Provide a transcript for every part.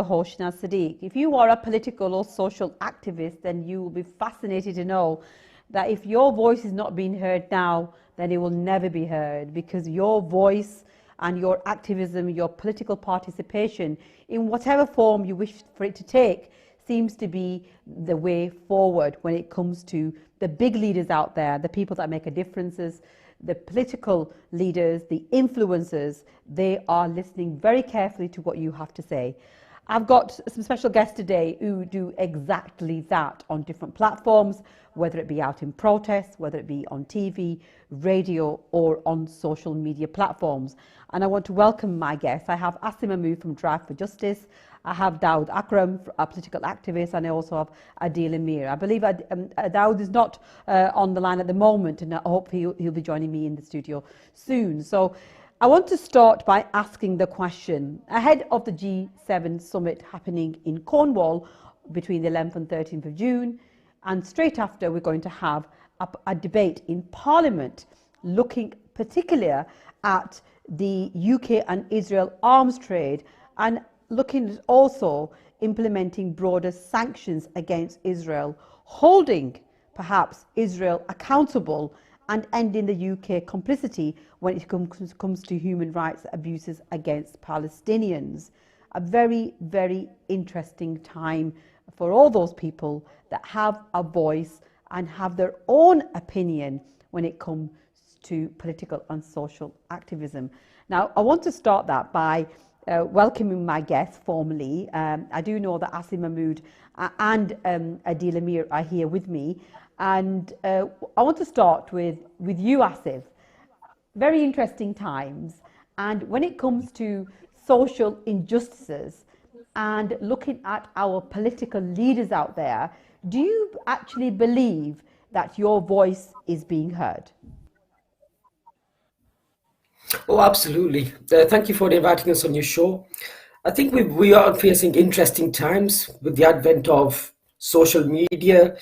host, Shanaz Saddique. If you are a political or social activist, then you will be fascinated to know that if your voice is not being heard now, then it will never be heard, because your voice and your activism, your political participation, in whatever form you wish for it to take, seems to be the way forward when it comes to the big leaders out there, the people that make a difference, the political leaders, the influencers. They are listening very carefully to what you have to say. I've got some special guests today who do exactly that on different platforms, whether it be out in protest, whether it be on TV, radio, or on social media platforms. And I want to welcome my guests. I have Asim Mahmood from Drive for Justice. I have Dawood Akram, a political activist, and I also have Adil Amir. I believe Dawood is not on the line at the moment, and I hope he'll be joining me in the studio soon. So I want to start by asking the question, ahead of the G7 summit happening in Cornwall between the 11th and 13th of June, and straight after we're going to have a debate in Parliament looking particularly at the UK and Israel arms trade, and looking at also implementing broader sanctions against Israel, holding perhaps Israel accountable and ending the UK complicity when it comes to human rights abuses against Palestinians. A very, very interesting time for all those people that have a voice and have their own opinion when it comes to political and social activism. Now, I want to start that by welcoming my guests formally. I do know that Asim Mahmood and Adil Amir are here with me. And I want to start with you, Asif. Very interesting times. And when it comes to social injustices and looking at our political leaders out there, do you actually believe that your voice is being heard? Oh, absolutely. Thank you for inviting us on your show. I think we are facing interesting times with the advent of social media,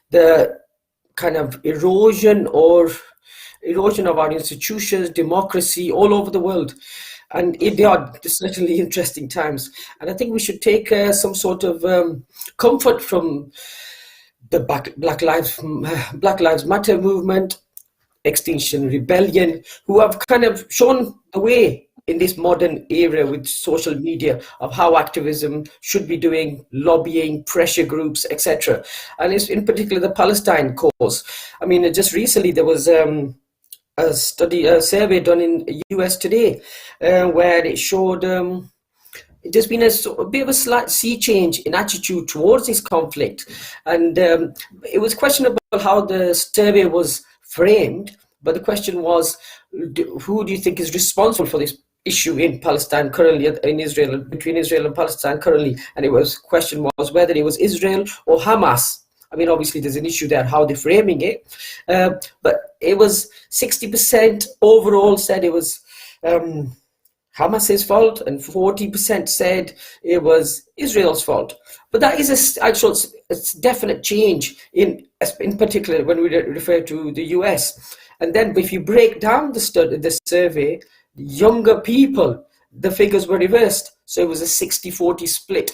the kind of erosion of our institutions, democracy all over the world. And they are certainly interesting times. And I think we should take some sort of comfort from the Black Lives Matter movement, Extinction Rebellion, who have kind of shown the way in this modern era with social media of how activism should be doing, lobbying, pressure groups, etc. And it's in particular the Palestine cause. I mean, just recently there was a survey done in the US today where it showed there's been a bit of a slight sea change in attitude towards this conflict. And it was questionable how the survey was framed, but the question was, who do you think is responsible for this issue in Palestine currently, in Israel, between Israel and Palestine currently? And question was whether it was Israel or Hamas. I mean, obviously there's an issue there, how they're framing it, but it was 60% overall said it was Hamas's fault, and 40% said it was Israel's fault. But that is a definite change in particular when we refer to the US. And then if you break down the survey, younger people, the figures were reversed. So it was a 60-40 split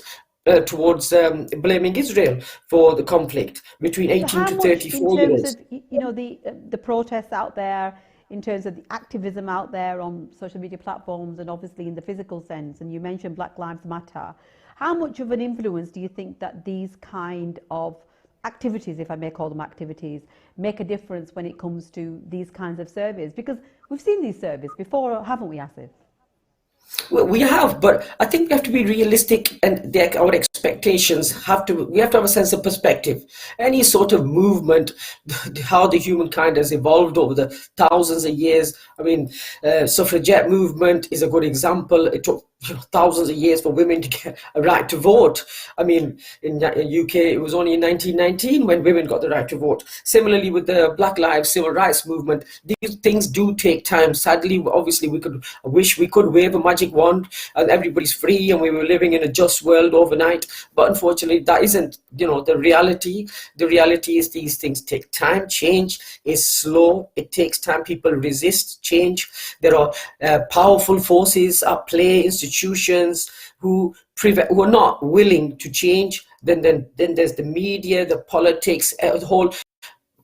towards blaming Israel for the conflict between 18 to 34 years. In terms of, you know, the protests out there, in terms of the activism out there on social media platforms and obviously in the physical sense, and you mentioned Black Lives Matter, how much of an influence do you think that these kind of activities, if I may call them activities, make a difference when it comes to these kinds of surveys? Because we've seen these surveys before, haven't we, Asif? Well, we have, but I think we have to be realistic, and our expectations we have to have a sense of perspective. Any sort of movement, how the humankind has evolved over the thousands of years. I mean, suffragette movement is a good example. It took thousands of years for women to get a right to vote. I mean, in the UK, it was only in 1919 when women got the right to vote. Similarly, with the Black Lives Civil Rights movement, these things do take time. Sadly, obviously, I wish we could wave a magic wand and everybody's free and we were living in a just world overnight. But unfortunately, that isn't, the reality. The reality is these things take time. Change is slow. It takes time. People resist change. There are powerful forces at play, institutions institutions who are not willing to change. Then there's the media, the politics, the whole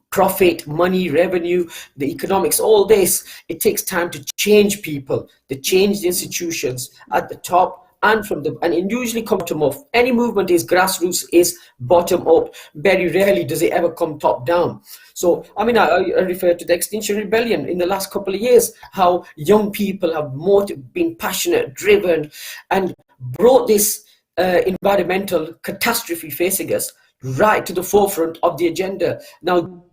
profit, money, revenue, the economics, all this. It takes time to change people, to change the institutions at the top and and it usually comes bottom up. Any movement is grassroots, is bottom up. Very rarely does it ever come top down. So, I mean, I refer to the Extinction Rebellion in the last couple of years, how young people have been passionate, driven, and brought this environmental catastrophe facing us right to the forefront of the agenda. Now,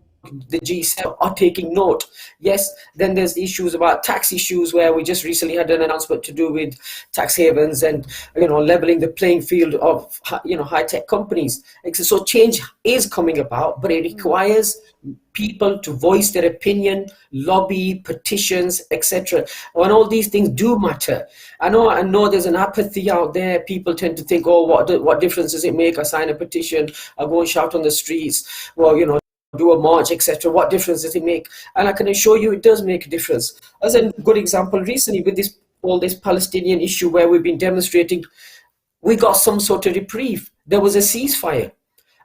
the G7 are taking note. Yes, then there's the issues about tax issues, where we just recently had an announcement to do with tax havens and, leveling the playing field of, high-tech companies. So change is coming about, but it requires people to voice their opinion, lobby, petitions, etc. And all these things do matter. I know there's an apathy out there. People tend to think, oh, what difference does it make? I sign a petition, I go and shout on the streets, well, do a march, etc. What difference does it make? And I can assure you it does make a difference. As a good example, recently with all this Palestinian issue where we've been demonstrating, we got some sort of reprieve. There was a ceasefire.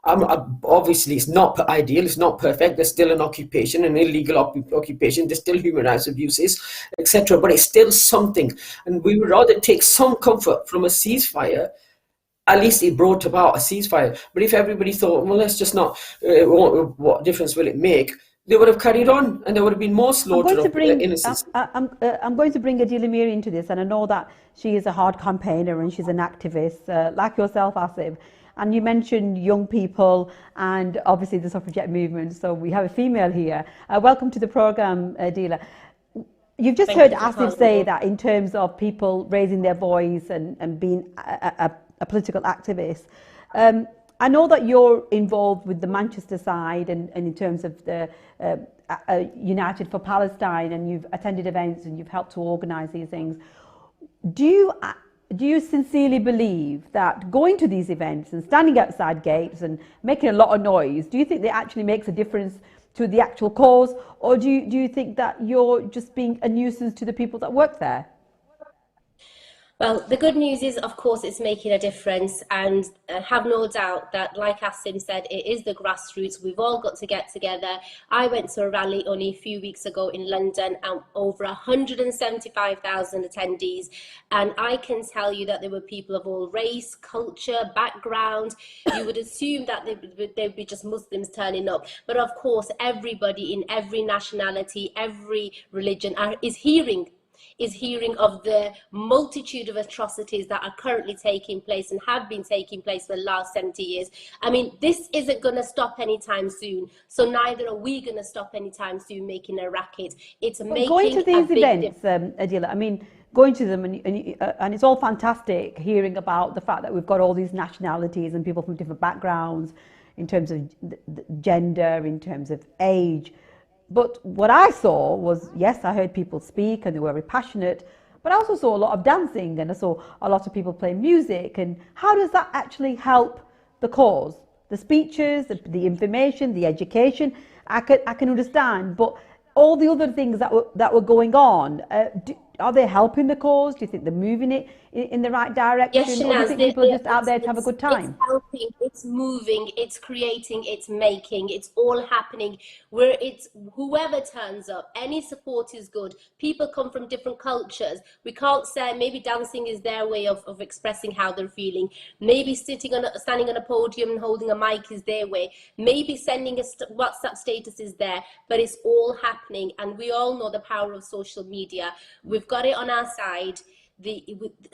Obviously, it's not ideal, it's not perfect. There's still an occupation, an illegal occupation. There's still human rights abuses, etc. But it's still something. And we would rather take some comfort from a ceasefire. At least it brought about a ceasefire. But if everybody thought, well, let's just not, what difference will it make? They would have carried on, and there would have been more slaughter of innocents. I'm going to bring Adila Mir into this, and I know that she is a hard campaigner and she's an activist, like yourself, Asif. And you mentioned young people and obviously the suffragette movement. So we have a female here. Welcome to the program, Adila. You've just heard Asif say that in terms of people raising their voice and being a political activist. I know that you're involved with the Manchester side and in terms of the United for Palestine, and you've attended events and you've helped to organise these things. Do you sincerely believe that going to these events and standing outside gates and making a lot of noise, do you think that actually makes a difference to the actual cause, or do you think that you're just being a nuisance to the people that work there? Well, the good news is, of course, it's making a difference, and have no doubt that, like Asim said, it is the grassroots. We've all got to get together. I went to a rally only a few weeks ago in London, and over 175,000 attendees, and I can tell you that there were people of all race, culture, background. You would assume that they'd be just Muslims turning up, but of course, everybody in every nationality, every religion is hearing of the multitude of atrocities that are currently taking place and have been taking place for the last 70 years. I mean, this isn't going to stop anytime soon, so neither are we going to stop anytime soon making a racket. It's making going to these events, Adila, I mean, going to them and it's all fantastic hearing about the fact that we've got all these nationalities and people from different backgrounds in terms of gender, in terms of age. But what I saw was, yes, I heard people speak and they were very passionate, but I also saw a lot of dancing and I saw a lot of people playing music. And how does that actually help the cause? The speeches, the information, the education, I can understand, but all the other things that were going on, are they helping the cause? Do you think they're moving it in the right direction? Yes, or do you think people are just out there to have a good time? It's helping, it's moving, it's creating, it's making, it's all happening. Where it's whoever turns up, any support is good. People come from different cultures. We can't say maybe dancing is their way of expressing how they're feeling. Maybe standing on a podium and holding a mic is their way. Maybe sending a WhatsApp status is there, but it's all happening. And we all know the power of social media. We've got it on our side. The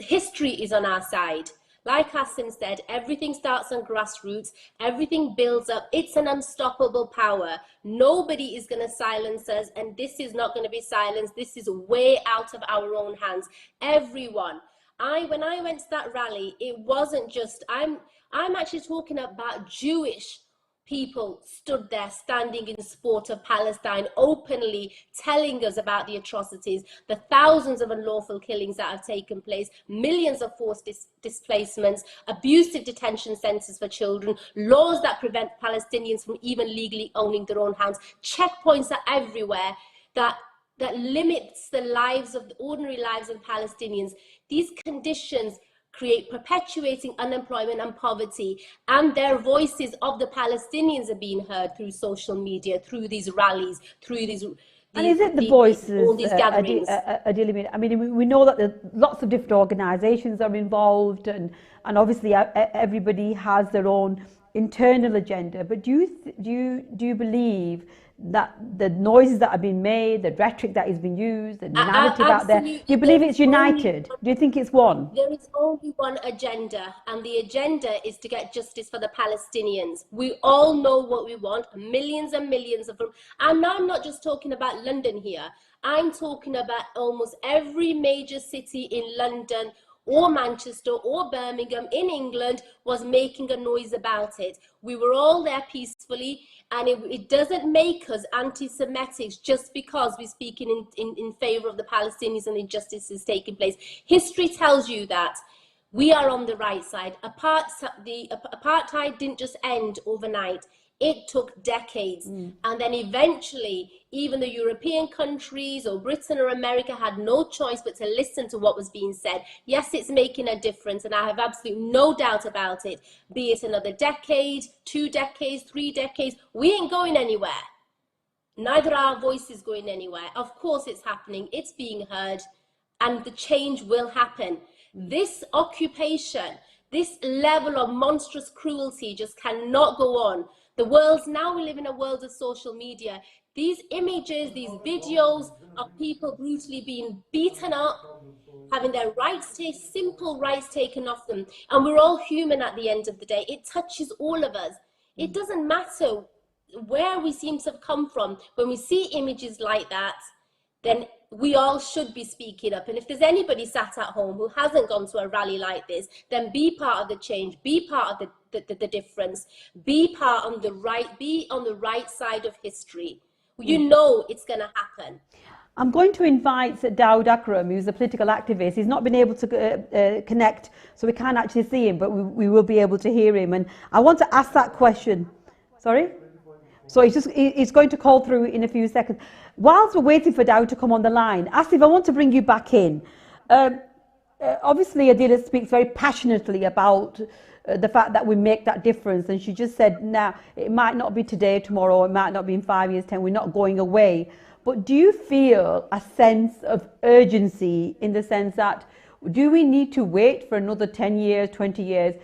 history is on our side. Like Hassan said, everything starts on grassroots, everything builds up. It's an unstoppable power. Nobody is going to silence us, and this is not going to be silenced. This is way out of our own hands. Everyone. When I went to that rally, it wasn't just, I'm actually talking about Jewish people stood there standing in support of Palestine, openly telling us about the atrocities, the thousands of unlawful killings that have taken place, millions of forced displacements, abusive detention centers for children, laws that prevent Palestinians from even legally owning their own hands. Checkpoints are everywhere that that limits the lives of the ordinary lives of Palestinians. These conditions create perpetuating unemployment and poverty, and their voices of the Palestinians are being heard through social media, through these rallies, through these and is it the voices, all these gatherings? I mean, we know that there's lots of different organisations are involved, and obviously everybody has their own internal agenda. But do you believe that the noises that have been made, the rhetoric that has been used, the narrative out there, do you believe it's united? Do you think it's one? There is only one agenda, and the agenda is to get justice for the Palestinians. We all know what we want, millions and millions of them. And now I'm not just talking about London here. I'm talking about almost every major city in London or Manchester or Birmingham in England was making a noise about it. We were all there peacefully, and it doesn't make us anti-Semitic just because we're speaking in favor of the Palestinians and injustice is taking place. History tells you that we are on the right side. The apartheid didn't just end overnight. It took decades. And then eventually, even the European countries or Britain or America had no choice but to listen to what was being said. Yes, it's making a difference, and I have absolutely no doubt about it. Be it another decade, 2 decades, 3 decades, we ain't going anywhere. Neither are our voices going anywhere. Of course it's happening, it's being heard, and the change will happen. This occupation, this level of monstrous cruelty just cannot go on. The world's now, we live in a world of social media. These images, these videos of people brutally being beaten up, having their rights taken, simple rights taken off them. And we're all human at the end of the day. It touches all of us. It doesn't matter where we seem to have come from. When we see images like that, then we all should be speaking up. And if there's anybody sat at home who hasn't gone to a rally like this, then be part of the change, be part of the difference, be on the right side of history. You know it's going to happen. I'm going to invite Dawood Akram, who's a political activist. He's not been able to connect, so we can't actually see him, but we will be able to hear him. And I want to ask that question. Sorry? So he's going to call through in a few seconds. Whilst we're waiting for Dawood to come on the line, Asif, I want to bring you back in. Obviously, Adila speaks very passionately about the fact that we make that difference. And she just said, now, it might not be today, tomorrow, it might not be in 5 years, 10, we're not going away. But do you feel a sense of urgency in the sense that, do we need to wait for another 10 years, 20 years?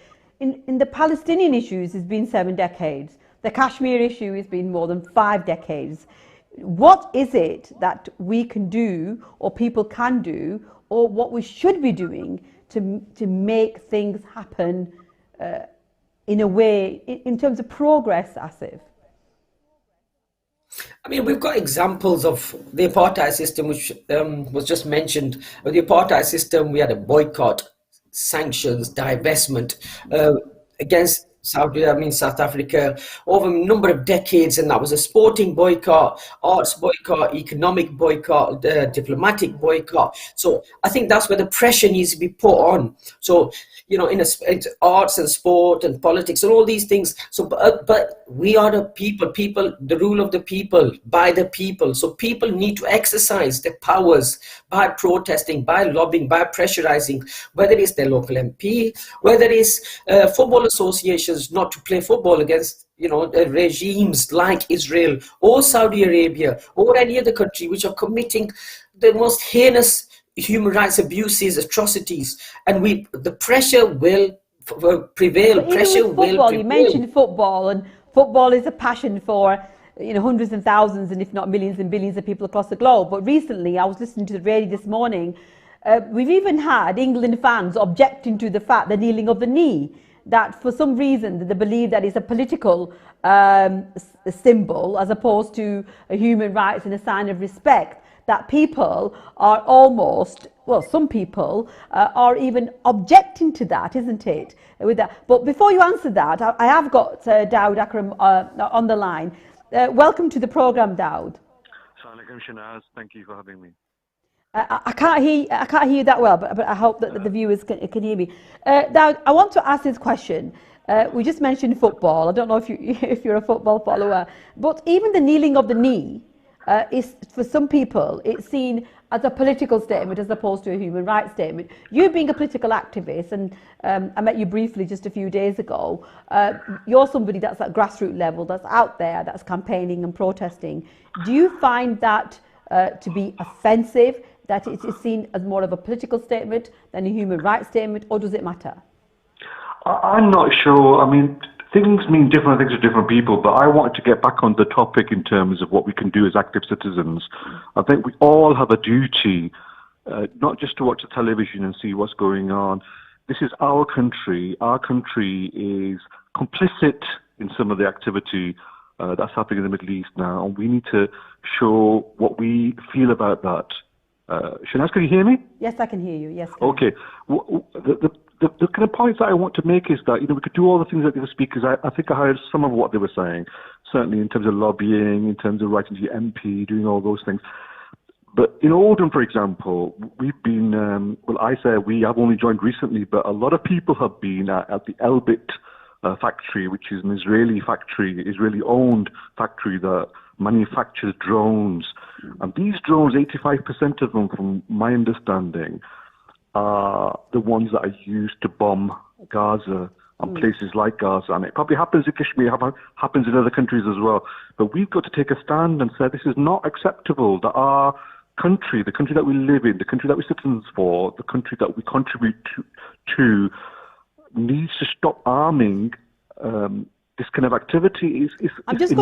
In the Palestinian issues, it's been 7 decades. The Kashmir issue has been more than 5 decades. What is it that we can do, or people can do, or what we should be doing to make things happen in a way, in terms of progress, Asif? I mean, we've got examples of the apartheid system, which was just mentioned. With the apartheid system, we had a boycott, sanctions, divestment against South Africa over a number of decades, and that was a sporting boycott, arts boycott, economic boycott, diplomatic boycott. So I think that's where the pressure needs to be put on. So, you know, in arts and sport and politics and all these things. So, but we are the people, the rule of the people, by the people. So people need to exercise their powers by protesting, by lobbying, by pressurizing, whether it's their local MP, whether it's football associations not to play football against, you know, regimes like Israel or Saudi Arabia or any other country which are committing the most heinous human rights abuses, atrocities, and the pressure will prevail. Pressure will prevail. You mentioned football, and football is a passion for, you know, hundreds and thousands, and if not millions and billions of people across the globe. But recently, I was listening to the radio this morning. We've even had England fans objecting to the fact, the kneeling of the knee, that for some reason they believe that it's a political symbol as opposed to a human rights and a sign of respect. That people are almost, well, some people are even objecting to that, isn't it? With that. But before you answer that, I have got Dawood Akram on the line. Welcome to the programme, Dawood. Assalamu alaikum, Shanaz. Thank you for having me. I can't hear you that well, but I hope that the viewers can hear me. Dawood, I want to ask this question. We just mentioned football. I don't know if you're a football follower, but even the kneeling of the knee, is, for some people, it's seen as a political statement as opposed to a human rights statement. You being a political activist, and I met you briefly just a few days ago, you're somebody that's at grassroots level, that's out there, that's campaigning and protesting. Do you find that to be offensive, that it is seen as more of a political statement than a human rights statement, or does it matter? I'm not sure. I mean, things mean different things to different people, but I wanted to get back on the topic in terms of what we can do as active citizens. I think we all have a duty, not just to watch the television and see what's going on. This is our country. Our country is complicit in some of the activity that's happening in the Middle East now, and we need to show what we feel about that. Shanaz, can you hear me? Yes, I can hear you. Yes. Okay. The kind of points that I want to make is that, we could do all the things that the other speakers, I think I heard some of what they were saying, certainly in terms of lobbying, in terms of writing to your MP, doing all those things. But in Oldham, for example, we've been, I've only joined recently, but a lot of people have been at the Elbit factory, which is an Israeli factory, Israeli-owned factory that manufactures drones. And these drones, 85% of them, from my understanding, are the ones that are used to bomb Gaza and places like Gaza. And it probably happens in Kashmir, happens in other countries as well. But we've got to take a stand and say this is not acceptable, that our country, the country that we live in, the country that we're citizens for, the country that we contribute to needs to stop arming this kind of activity. I'm just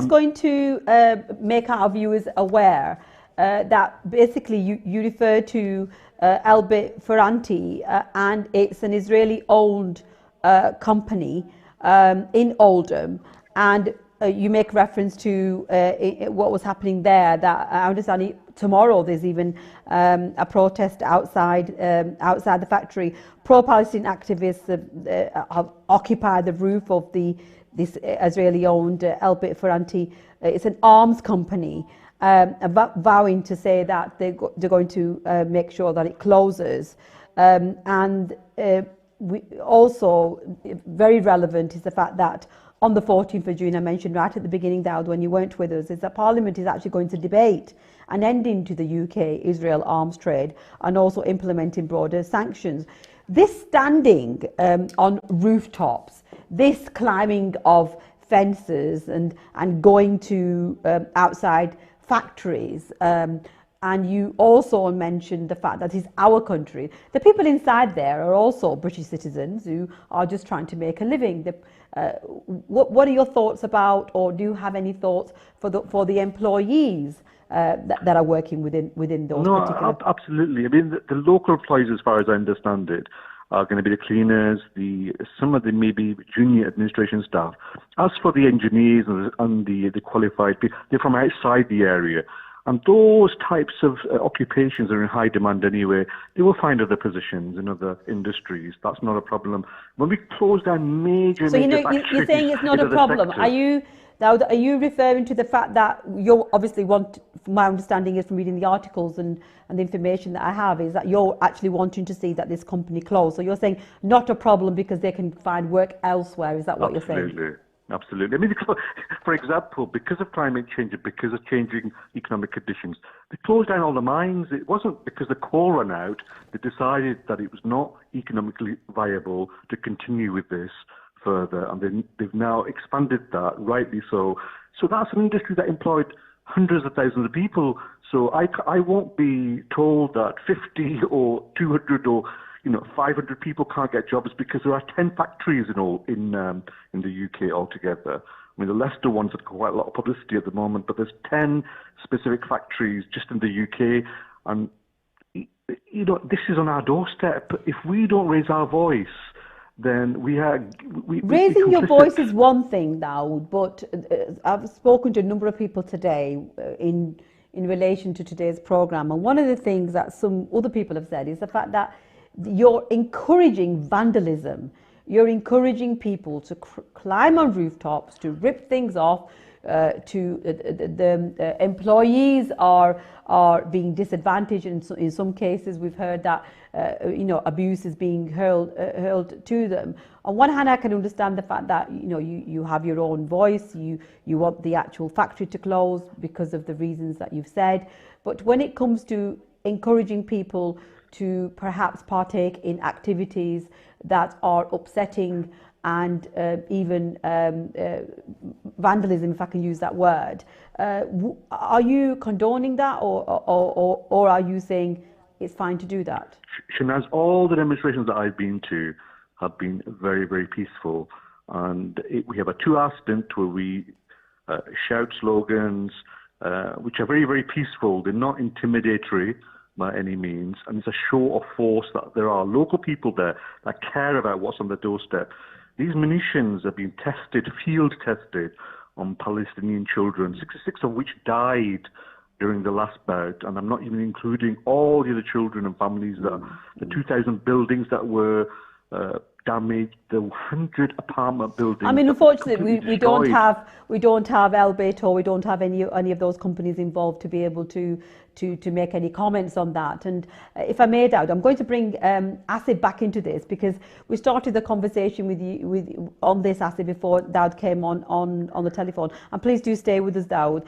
going to make our viewers aware that basically you refer to Elbit Ferranti, and it's an Israeli-owned company in Oldham, and you make reference to what was happening there. That I understand tomorrow there's even a protest outside the factory. Pro-Palestine activists have occupied the roof of this Israeli-owned Elbit Ferranti. It's an arms company, vowing to say that they're going to make sure that it closes. We also, very relevant is the fact that on the 14th of June, I mentioned right at the beginning, Daud, when you weren't with us, is that Parliament is actually going to debate an ending to the UK-Israel arms trade and also implementing broader sanctions. This standing on rooftops, this climbing of fences and going to outside factories, and you also mentioned the fact that it's our country. The people inside there are also British citizens who are just trying to make a living. What are your thoughts about, or do you have any thoughts for the employees that are working within those particular? No, absolutely. I mean, the local employees, as far as I understand it, are going to be the cleaners, some of the maybe junior administration staff. As for the engineers and the qualified people, they're from outside the area. And those types of occupations are in high demand anyway. They will find other positions in other industries. That's not a problem. When we close down major factories, you're saying it's not a problem. Are you referring to the fact that you obviously want, my understanding is from reading the articles and the information that I have, is that you're actually wanting to see that this company close. So you're saying not a problem because they can find work elsewhere. Is that what you're saying? Absolutely. I mean, for example, because of climate change and because of changing economic conditions, they closed down all the mines. It wasn't because the coal ran out. They decided that it was not economically viable to continue with this further, and they've now expanded that, rightly so. So that's an industry that employed hundreds of thousands of people. So I won't be told that 50 or 200 or 500 people can't get jobs because there are 10 factories in the UK altogether. I mean, the Leicester ones have quite a lot of publicity at the moment, but there's 10 specific factories just in the UK, and this is on our doorstep. If we don't raise our voice, then raising your voice is one thing now, but I've spoken to a number of people today in relation to today's program, and one of the things that some other people have said is the fact that you're encouraging vandalism. You're encouraging people to climb on rooftops, to rip things off, the employees are being disadvantaged. In some cases, we've heard that abuse is being hurled to them. On one hand, I can understand the fact that you have your own voice, you want the actual factory to close because of the reasons that you've said. But when it comes to encouraging people to perhaps partake in activities that are upsetting and even vandalism, if I can use that word, are you condoning that, or are you saying it's fine to do that? Shanaz, all the demonstrations that I've been to have been very, very peaceful. And we have a 2-hour stint where we shout slogans, which are very, very peaceful. They're not intimidatory by any means. And it's a show of force that there are local people there that care about what's on the doorstep. These munitions have been tested, field tested, on Palestinian children, 66 of which died during the last bout, and I'm not even including all the other children and families, the 2,000 buildings that were damaged, the 100 apartment buildings. I mean, unfortunately, we don't have Elbit, or we don't have any of those companies involved to be able to make any comments on that. And if I may, Daud, I'm going to bring Asif back into this, because we started the conversation with you on this, Asif, before Daud came on the telephone. And please do stay with us, Daud.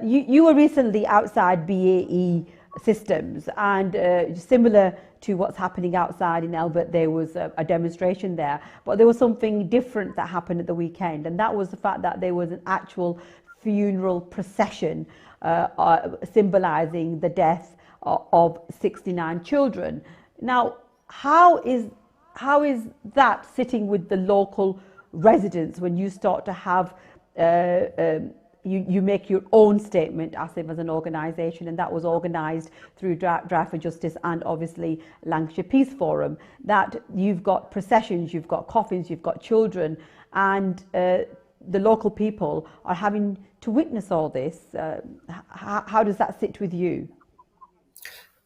You were recently outside BAE Systems, and similar to what's happening outside in Elbit, there was a demonstration there, but there was something different that happened at the weekend, and that was the fact that there was an actual funeral procession symbolizing the death of 69 children. Now, how is that sitting with the local residents when you start to have you make your own statement, ASIF, as an organisation, and that was organised through Drive for Justice and obviously Lancashire Peace Forum, that you've got processions, you've got coffins, you've got children, and the local people are having to witness all this. How does that sit with you?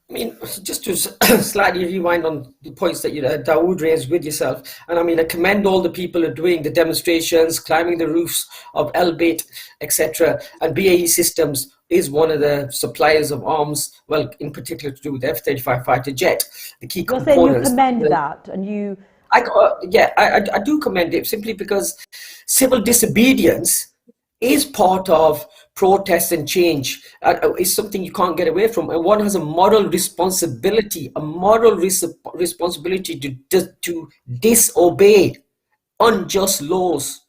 I mean, just to slightly rewind on the points that Dawood raised with yourself, and I mean, I commend all the people who are doing the demonstrations, climbing the roofs of Elbit, etc. And BAE Systems is one of the suppliers of arms, well, in particular to do with the F-35 fighter jet, the key components. You're saying you commend that, and you... I do commend it, simply because civil disobedience is part of protest and change. It's something you can't get away from, and one has a moral responsibility, responsibility to disobey unjust laws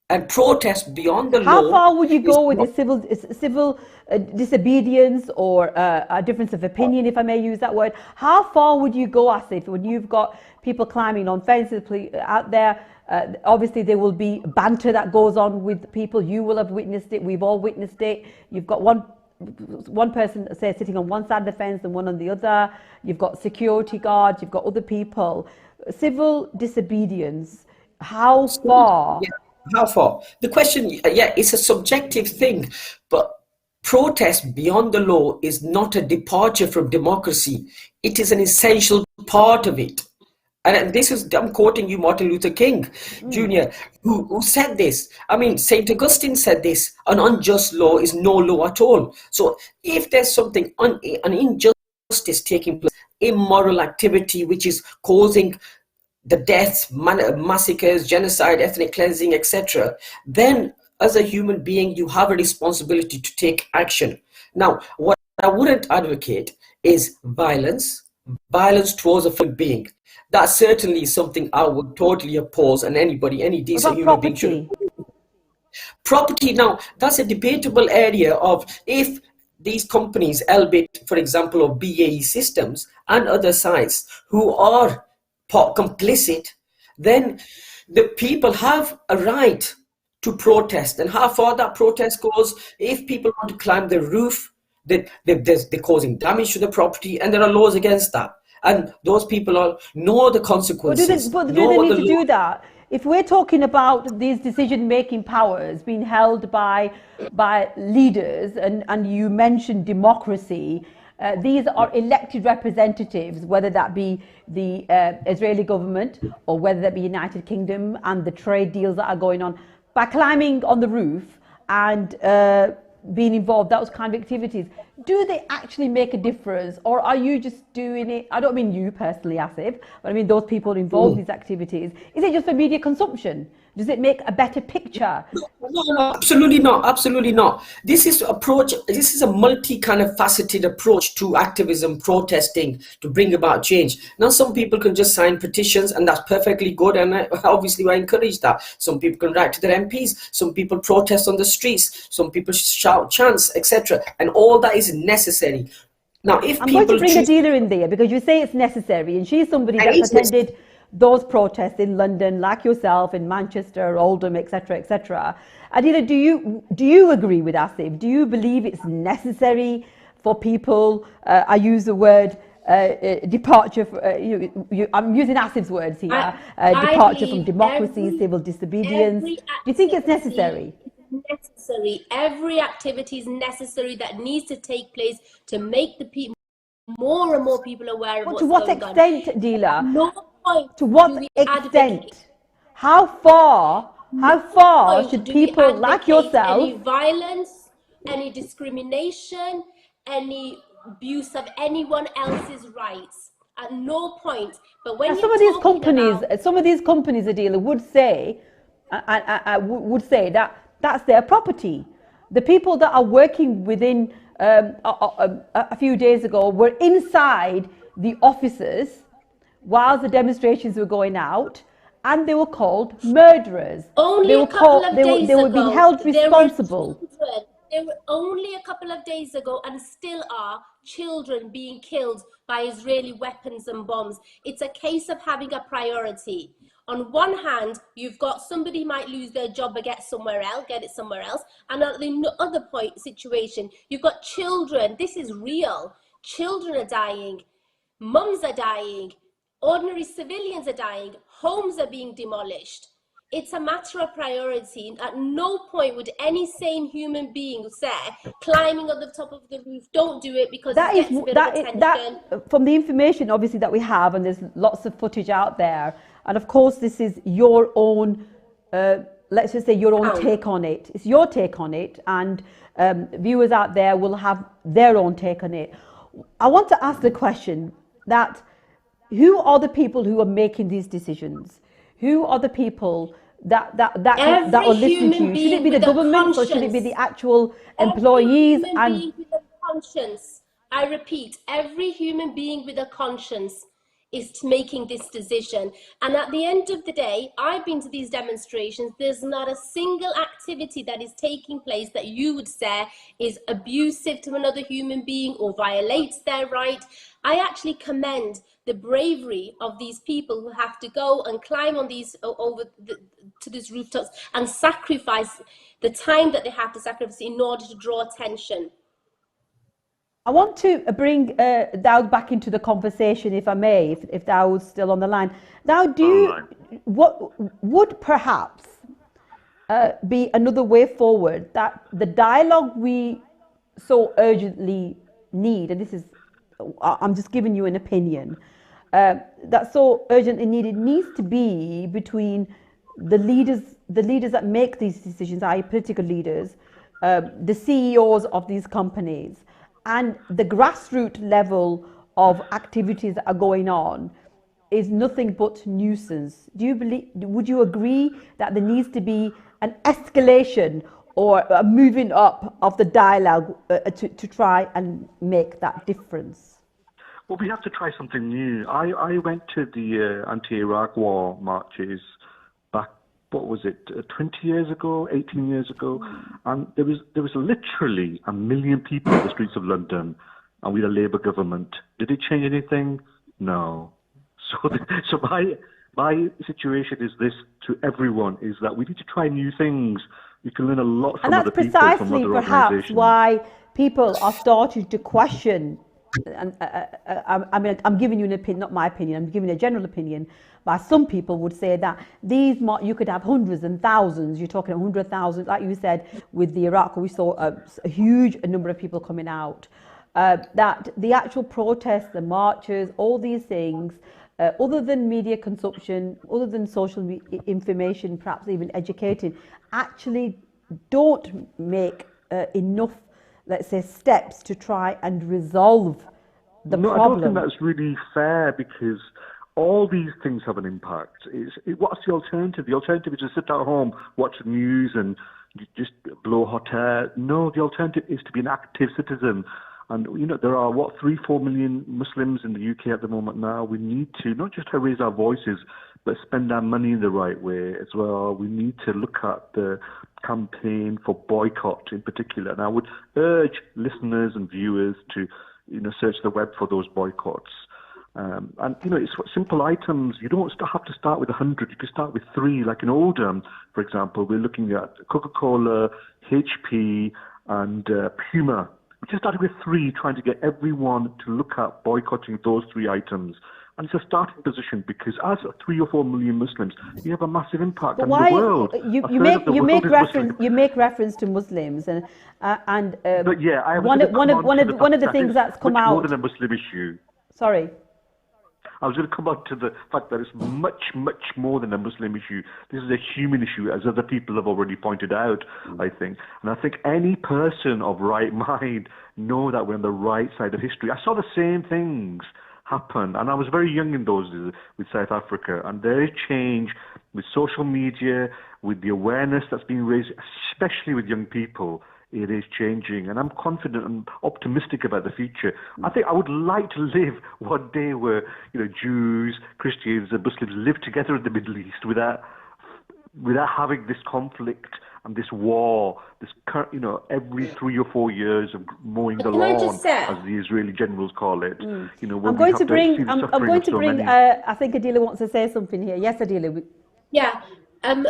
and protest beyond the law. How far would you go with the civil disobedience, or a difference of opinion, if I may use that word? How far would you go, Asif, when you've got people climbing on fences out there? Obviously, there will be banter that goes on with people. You will have witnessed it. We've all witnessed it. You've got one person, say, sitting on one side of the fence and one on the other. You've got security guards. You've got other people. Civil disobedience. How far? Yeah, how far? The question, it's a subjective thing, but protest beyond the law is not a departure from democracy. It is an essential part of it. And this is, I'm quoting you, Martin Luther King Jr., who said this. I mean, St. Augustine said this: an unjust law is no law at all. So if there's something, an injustice taking place, immoral activity which is causing the deaths, massacres, genocide, ethnic cleansing, etc., then as a human being, you have a responsibility to take action. Now, what I wouldn't advocate is violence towards a human being. That's certainly something I would totally oppose, and any decent human being should. Property, now, that's a debatable area of, if these companies, Elbit, for example, or BAE Systems and other sites who are complicit, then the people have a right to protest. And how far that protest goes, if people want to climb the roof, they're causing damage to the property, and there are laws against that. And those people know the consequences. But do they need to do that? If we're talking about these decision-making powers being held by leaders, and you mentioned democracy, these are elected representatives, whether that be the Israeli government or whether that be United Kingdom and the trade deals that are going on. By climbing on the roof and being involved, those kind of activities, do they actually make a difference, or are you just doing it? I don't mean you personally, Asif, but I mean those people involved in these activities. Is it just for media consumption? Does it make a better picture? No, absolutely not. Absolutely not. This is approach. This is a multi kind of faceted approach to activism, protesting to bring about change. Now, some people can just sign petitions, and that's perfectly good. And obviously, I encourage that. Some people can write to their MPs. Some people protest on the streets. Some people shout chants, etc. And all that is necessary. Now, if I'm people going to bring Adila in there because you say it's necessary, and she's somebody that's attended those protests in London, like yourself, in Manchester, Oldham, etc., etc. Adila, do you agree with Asif? Do you believe it's necessary for people? I use the word departure. I'm using Asif's words here. Departure from democracy, civil disobedience. Do you think it's necessary? Necessary. Every activity is necessary that needs to take place to make the people, more and more people aware of what's going on. To what extent, Adila? No point. To what extent? How far should people like yourself? Any violence, any discrimination, any abuse of anyone else's rights? At no point. But when some of these companies, Adila, would say that that's their property. The people that are working within a few days ago were inside the offices while the demonstrations were going out, and they were called murderers. They were being held responsible. There were only a couple of days ago, and still are, children being killed by Israeli weapons and bombs. It's a case of having a priority. On one hand, you've got somebody might lose their job but get it somewhere else. And at the other situation, you've got children. This is real. Children are dying. Mums are dying. Ordinary civilians are dying. Homes are being demolished. It's a matter of priority. At no point would any sane human being say, climbing on the top of the roof, don't do it because it gets a bit of attention. From the information, obviously, that we have, and there's lots of footage out there, and of course, this is your own, let's just say your own take on it. It's your take on it, and viewers out there will have their own take on it. I want to ask the question that who are the people who are making these decisions? Who are the people that will listen to you? Should it be the government or should it be the actual employees? Every human being with a conscience. I repeat, every human being with a conscience is making this decision. And at the end of the day, I've been to these demonstrations. There's not a single activity that is taking place that you would say is abusive to another human being or violates their right. I actually commend the bravery of these people who have to go and climb on these to these rooftops and sacrifice the time that they have to sacrifice in order to draw attention. I want to bring Daud back into the conversation, if I may, if Daud's still on the line. Daud, what would perhaps be another way forward that the dialogue we so urgently need, and this is, I'm just giving you an opinion, that's so urgently needed, needs to be between the leaders that make these decisions, i.e. political leaders, the CEOs of these companies, and the grassroots level of activities that are going on is nothing but nuisance. Would you agree that there needs to be an escalation or a moving up of the dialogue to try and make that difference? Well, we have to try something new. I went to the anti-Iraq war marches back, what was it, 20 years ago, 18 years ago, and there was literally 1 million people in the streets of London, and we had a Labour government. Did it change anything? No. So my situation is this to everyone, is that we need to try new things. You can learn a lot from other people, from other organisations. And that's precisely perhaps why people are starting to question, and I mean, I'm giving you an opinion, not my opinion, I'm giving a general opinion, but some people would say that these, you could have hundreds and thousands, you're talking 100,000, like you said, with the Iraq, we saw a huge number of people coming out, that the actual protests, the marches, all these things, other than media consumption, other than social information, perhaps even educating, actually don't make enough, let's say, steps to try and resolve the No, I problem. don't think that's really fair, because all these things have an impact. What's the alternative? The alternative is to sit at home, watch the news, and just blow hot air. No, the alternative is to be an active citizen. And, you know, there are, 3-4 million Muslims in the UK at the moment now. We need to not just raise our voices, but spend our money in the right way as well. We need to look at the campaign for boycott in particular. And I would urge listeners and viewers to, search the web for those boycotts. And, it's simple items. You don't have to start with 100. You can start with 3. Like in Oldham, for example, we're looking at Coca-Cola, HP, and Puma. We just started with 3, trying to get everyone to look at boycotting those 3 items. And it's a starting position, because as 3 or 4 million Muslims, you have a massive impact on the world. You make reference to Muslims, and but yeah, one of the things that's come out more than a Muslim issue. Sorry. I was going to come on to the fact that it's much, much more than a Muslim issue. This is a human issue, as other people have already pointed out, I think. And I think any person of right mind know that we're on the right side of history. I saw the same things happen, and I was very young in those days with South Africa, and there is change with social media, with the awareness that's being raised, especially with young people. It is changing, and I'm confident and optimistic about the future. I think I would like to live one day where, Jews, Christians, and Muslims live together in the Middle East without having this conflict and this war, every 3 or 4 years of mowing the lawn, as the Israeli generals call it. I'm going to bring. I think Adila wants to say something here. Yes, Adila. Yeah.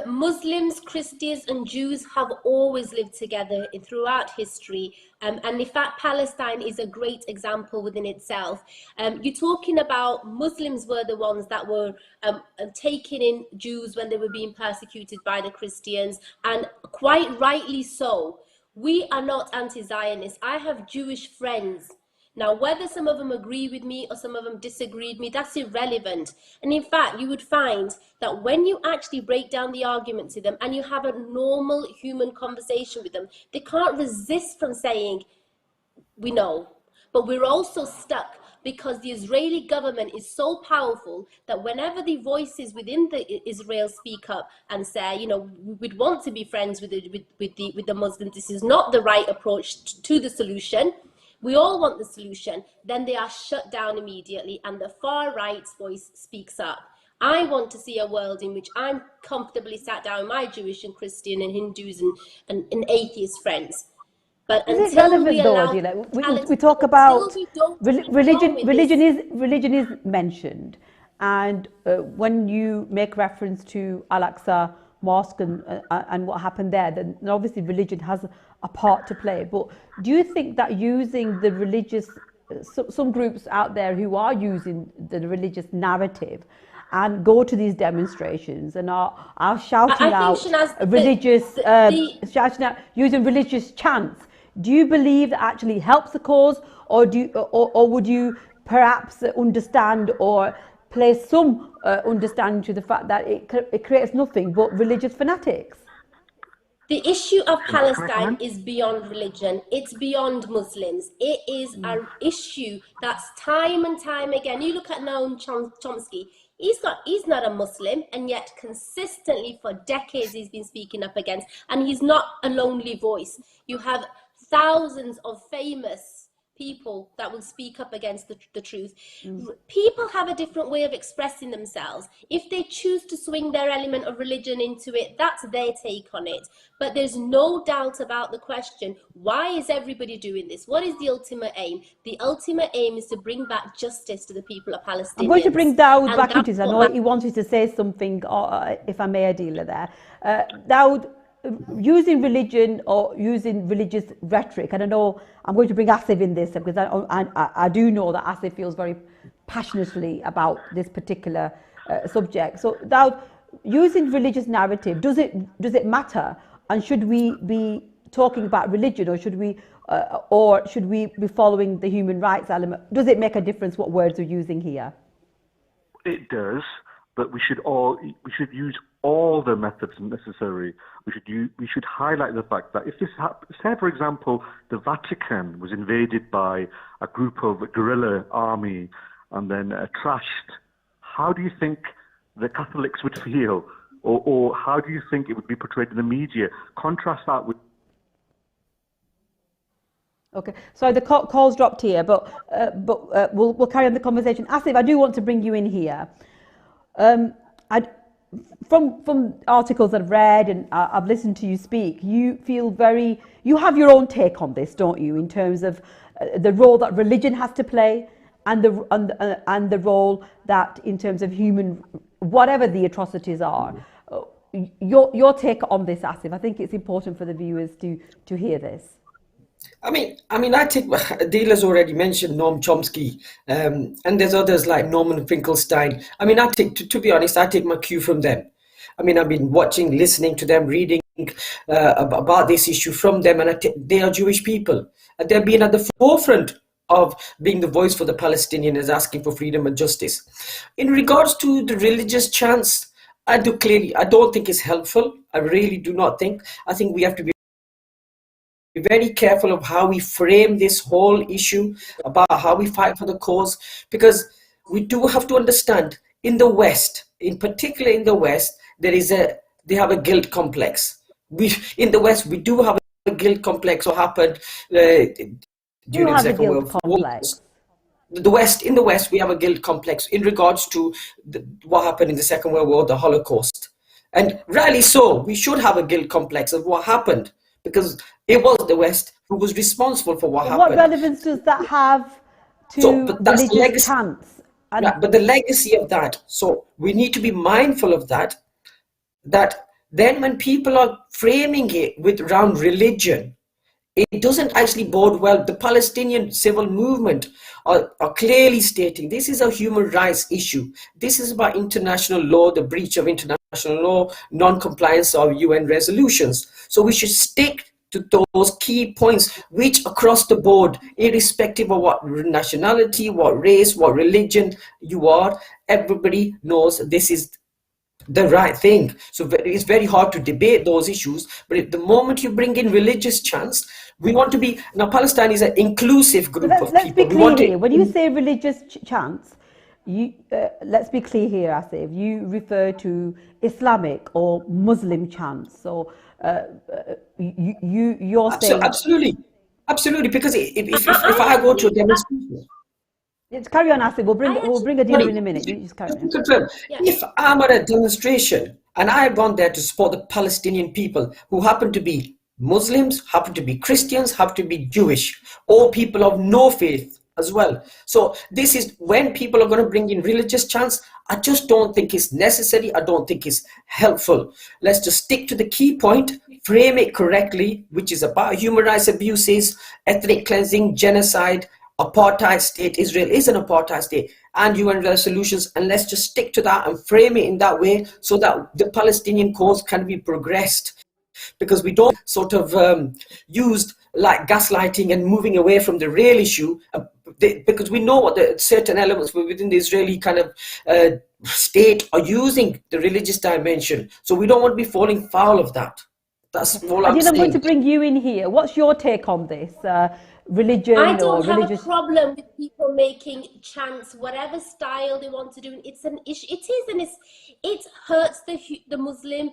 Muslims, Christians and Jews have always lived together throughout history. And in fact, Palestine is a great example within itself. You're talking about Muslims were the ones that were taking in Jews when they were being persecuted by the Christians, and quite rightly so. We are not anti-Zionists. I have Jewish friends. Now, whether some of them agree with me or some of them disagree with me, that's irrelevant. And in fact, you would find that when you actually break down the argument to them and you have a normal human conversation with them, they can't resist from saying, we know. But we're also stuck because the Israeli government is so powerful that whenever the voices within Israel speak up and say, we'd want to be friends with the Muslims, this is not the right approach to the solution, we all want the solution, then they are shut down immediately and the far right's voice speaks up. I want to see a world in which I'm comfortably sat down with my Jewish and Christian and Hindus and atheist friends. But is it relevant though, we talk about religion is mentioned, and when you make reference to Al-Aqsa Mosque and what happened there, then obviously religion has a part to play. But do you think that using the religious, some groups out there who are using the religious narrative and go to these demonstrations and are shouting out using religious chants, do you believe that actually helps the cause, or would you perhaps understand or place some understanding to the fact that it creates nothing but religious fanatics? The issue of Palestine is beyond religion. It's beyond Muslims. It is an issue that's time and time again. You look at Noam Chomsky. He's not a Muslim, and yet consistently for decades he's been speaking up against. And he's not a lonely voice. You have thousands of famous people that will speak up against the truth. People have a different way of expressing themselves. If they choose to swing their element of religion into it, that's their take on it. But there's no doubt about the question, why is everybody doing this? What is the ultimate aim? The ultimate aim is to bring back justice to the people of Palestine. I'm going to bring Dawood back into this. I know he wanted to say something, if I may, Adila there. Dawood, using religion or using religious rhetoric, and I know I'm going to bring Asif in this because I do know that Asif feels very passionately about this particular subject. So Dawood, using religious narrative, does it matter? And should we be talking about religion, or should we be following the human rights element? Does it make a difference what words we're using here? It does. but we should use all the methods necessary. We should highlight the fact that if this say, for example, the Vatican was invaded by a group of guerrilla army and then trashed, how do you think the Catholics would feel? Or how do you think it would be portrayed in the media? Contrast that with... Okay, sorry, the call's dropped here, but we'll carry on the conversation. Asif, I do want to bring you in here. From articles that I've read and I've listened to you speak, you have your own take on this, don't you, in terms of the role that religion has to play and the role that in terms of human, whatever the atrocities are. Your take on this, Asif. I think it's important for the viewers to hear this. I mean, I take, Deela's already mentioned Noam Chomsky, and there's others like Norman Finkelstein. I mean, to be honest, I take my cue from them. I mean, I've been watching, listening to them, reading about this issue from them, and they are Jewish people. And they've been at the forefront of being the voice for the Palestinians, asking for freedom and justice. In regards to the religious chants, I don't think it's helpful. I really do not think. I think we have to be very careful of how we frame this whole issue about how we fight for the cause, because we do have to understand in the West, in particular in the West, they have a guilt complex. In the West, we do have a guilt complex. What happened during the Second World War? In the West, we have a guilt complex in regards to what happened in the Second World War, the Holocaust, and rightly so. We should have a guilt complex of what happened, because it was the West who was responsible for what happened. What relevance does that have to religious chants? But the legacy of that, so we need to be mindful of that then when people are framing it around religion, it doesn't actually bode well. The Palestinian civil movement are clearly stating this is a human rights issue. This is about international law, the breach of international law, non-compliance of UN resolutions. So we should stick to those key points, which across the board, irrespective of what nationality, what race, what religion you are, everybody knows this is the right thing. So it's very hard to debate those issues. But at the moment you bring in religious chants, we want to be, now Palestine is an inclusive group of people. Let's be clear here. When you say religious chants, let's be clear here, Asif, you refer to Islamic or Muslim chants. So you're saying... Absolutely, because if I go to a demonstration... Just carry on, Asif. We'll bring a dealer in a minute. You just carry on. If I'm at a demonstration and I've gone there to support the Palestinian people who happen to be Muslims, happen to be Christians, happen to be Jewish, or people of no faith as well. So this is when people are going to bring in religious chants. I just don't think it's necessary. I don't think it's helpful. Let's just stick to the key point, frame it correctly, which is about human rights abuses, ethnic cleansing, genocide, apartheid state. Israel is an apartheid state, and UN resolutions, and let's just stick to that and frame it in that way so that the Palestinian cause can be progressed, because we don't sort of used like gaslighting and moving away from the real issue, because we know what the certain elements within the Israeli kind of state are using the religious dimension, so we don't want to be falling foul of that. That's all I'm saying. I'm going to bring you in here. What's your take on this? Religion I don't or religious... have a problem with people making chants, whatever style they want to do. It's an issue. It hurts the Muslim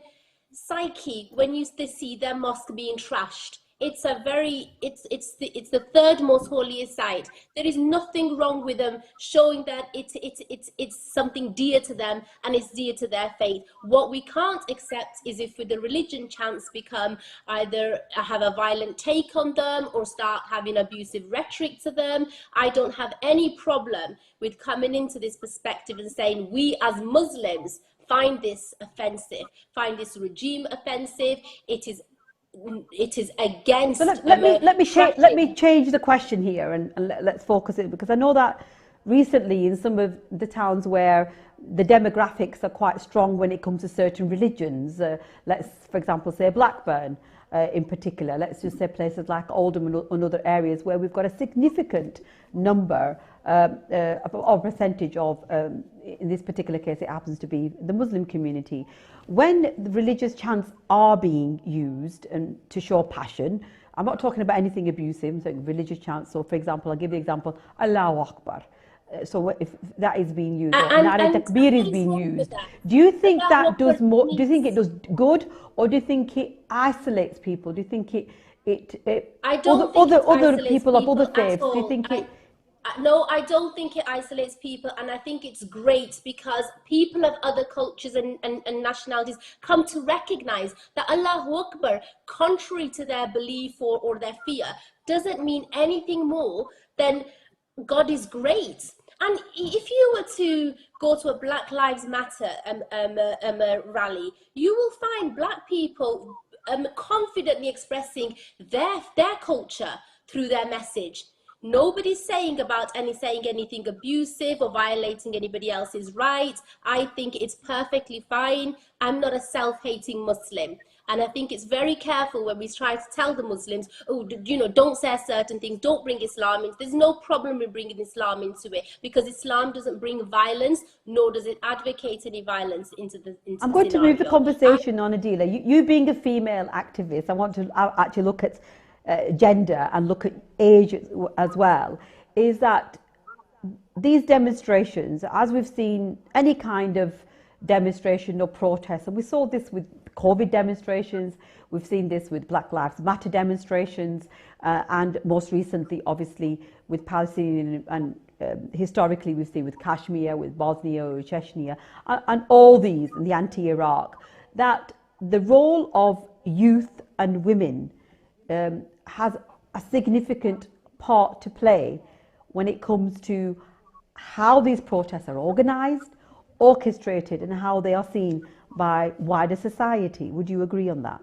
psyche when they see their mosque being trashed. It's the third most holiest site. There is nothing wrong with them showing that it's something dear to them and it's dear to their faith. What we can't accept is if the religion chants become either have a violent take on them or start having abusive rhetoric to them. I don't have any problem with coming into this perspective and saying we as Muslims find this offensive, find this regime offensive. It is against. So let me change the question here and let's focus it, because I know that recently in some of the towns where the demographics are quite strong when it comes to certain religions, let's for example say Blackburn, in particular, let's just say places like Oldham and other areas where we've got a significant number or percentage of, in this particular case, it happens to be the Muslim community. When the religious chants are being used and to show passion, I'm not talking about anything abusive, so religious chants. So, for example, I'll give you an example, Allahu Akbar. So if that is being used, or Takbeer is being used, do you think that does more? Do you think it does good, or do you think it isolates people? Do you think I don't think other people of other faiths? Do you think it? No, I don't think it isolates people, and I think it's great because people of other cultures and nationalities come to recognize that Allahu Akbar, contrary to their belief or their fear, doesn't mean anything more than God is great. And if you were to go to a Black Lives Matter rally, you will find black people confidently expressing their culture through their message. Nobody's saying anything abusive or violating anybody else's rights. I think it's perfectly fine. I'm not a self-hating Muslim. And I think it's very careful when we try to tell the Muslims, oh, you know, don't say certain things, don't bring Islam into. There's no problem with bringing Islam into it, because Islam doesn't bring violence, nor does it advocate any violence into the I'm going to move the conversation on, Adila. You being a female activist, I want to actually look at gender and look at age as well. Is that these demonstrations, as we've seen any kind of demonstration or protest, and we saw this with COVID demonstrations, we've seen this with Black Lives Matter demonstrations, and most recently, obviously, with Palestinian and historically we've seen with Kashmir, with Bosnia or Chechnya, and all these, and the anti-Iraq, that the role of youth and women has a significant part to play when it comes to how these protests are organised, orchestrated, and how they are seen by wider society. Would you agree on that?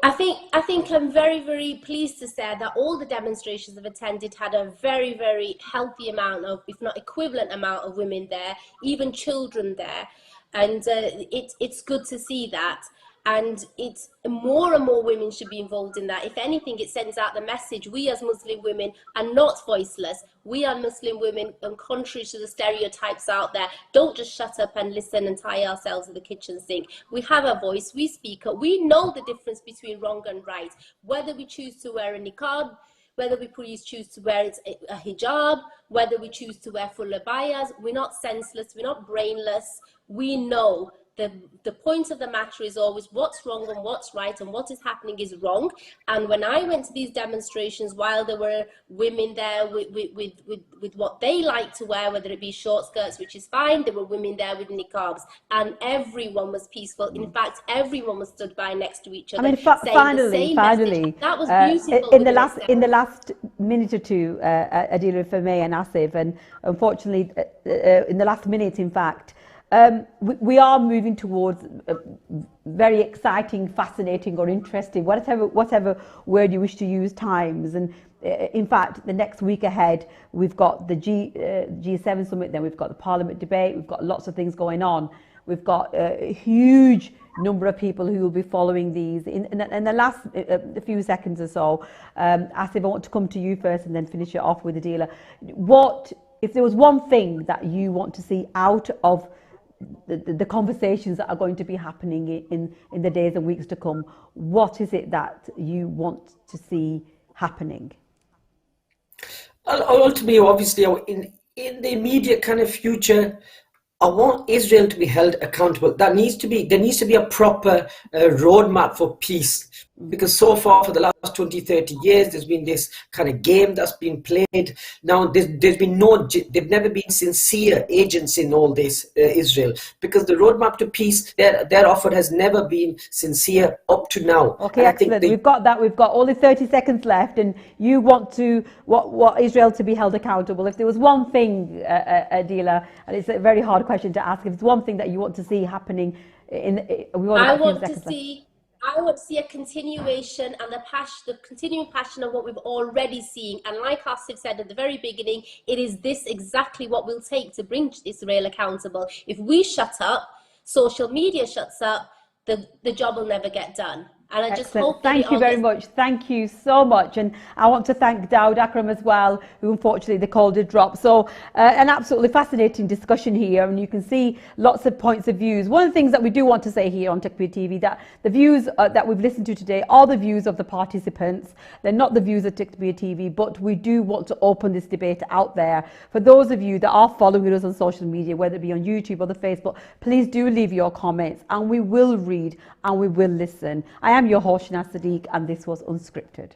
I think I'm very, very pleased to say that all the demonstrations I've attended had a very, very healthy amount of, if not equivalent amount of women there, even children there. And it's good to see that. And it's more and more women should be involved in that. If anything, it sends out the message, we as Muslim women are not voiceless. We are Muslim women, and contrary to the stereotypes out there, don't just shut up and listen and tie ourselves in the kitchen sink. We have a voice, we speak up, we know the difference between wrong and right. Whether we choose to wear a niqab, whether we choose to wear a hijab, whether we choose to wear full abayas, we're not senseless, we're not brainless. We know the point of the matter is always what's wrong and what's right, and what is happening is wrong. And when I went to these demonstrations, while there were women there with what they like to wear, whether it be short skirts, which is fine, there were women there with niqabs, and everyone was peaceful. In fact, everyone was stood by next to each other. I mean, finally, that was beautiful. In the last minute or two, Adila, if I may, and Asif, and unfortunately, in the last minute, in fact, we are moving towards very exciting, fascinating, or interesting, whatever word you wish to use, times. And in fact, the next week ahead, we've got the G7 summit, then we've got the Parliament debate, we've got lots of things going on. We've got a huge number of people who will be following these. In the last few seconds or so, Asif, I want to come to you first and then finish it off with Adila. What, if there was one thing that you want to see out of the conversations that are going to be happening in the days and weeks to come, what is it that you want to see happening? Ultimately, obviously, in the immediate kind of future, I want Israel to be held accountable. There needs to be a proper roadmap for peace, because so far for the last 20-30 years there's been this kind of game that's been played. Now they've never been sincere agents in all this, Israel, because the roadmap to peace, their offer has never been sincere up to now. Okay, excellent. We've got that. We've got only 30 seconds left, and you want what Israel to be held accountable. If there was one thing, Adila, and it's a very hard question to ask, if it's one thing that you want to see happening I want to see a continuation and the continuing passion of what we've already seen. And like Asif said at the very beginning, it is this exactly what will take to bring Israel accountable. If we shut up, social media shuts up, the job will never get done. And I just Excellent. hope that Thank you very much. Thank you so much. And I want to thank Dawood Akram as well, who unfortunately the call did drop. So an absolutely fascinating discussion here. And you can see lots of points of views. One of the things that we do want to say here on Takbeer TV, that the views that we've listened to today are the views of the participants. They're not the views of Takbeer TV, but we do want to open this debate out there. For those of you that are following us on social media, whether it be on YouTube or the Facebook, please do leave your comments and we will read and we will listen. I am your host, Shanaz Saddique, and this was Unscripted.